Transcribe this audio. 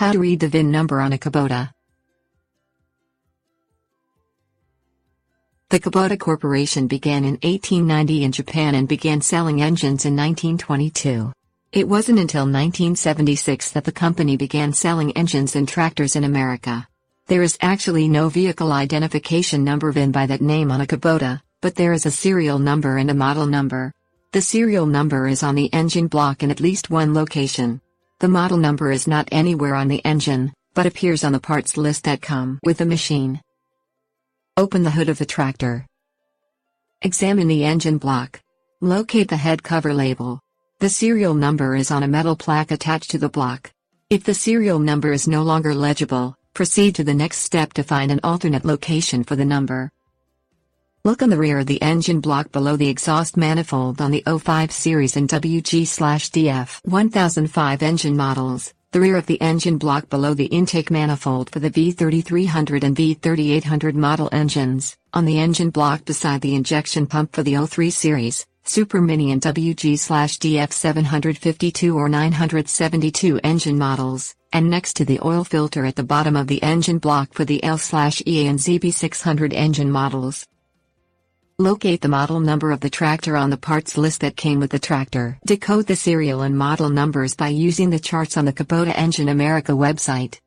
How to read the VIN number on a Kubota. The Kubota Corporation began in 1890 in Japan and began selling engines in 1922. It wasn't until 1976 that the company began selling engines and tractors in America. There is actually no vehicle identification number VIN by that name on a Kubota, but there is a serial number and a model number. The serial number is on the engine block in at least one location. The model number is not anywhere on the engine, but appears on the parts list that come with the machine. Open the hood of the tractor. Examine the engine block. Locate the head cover label. The serial number is on a metal plaque attached to the block. If the serial number is no longer legible, proceed to the next step to find an alternate location for the number. Look on the rear of the engine block below the exhaust manifold on the 05 series and WG/DF 1005 engine models, the rear of the engine block below the intake manifold for the V3300 and V3800 model engines, on the engine block beside the injection pump for the 03 series, Super Mini and WG/DF 752 or 972 engine models, and next to the oil filter at the bottom of the engine block for the L/EA and ZB600 engine models. Locate the model number of the tractor on the parts list that came with the tractor. Decode the serial and model numbers by using the charts on the Kubota Engine America website.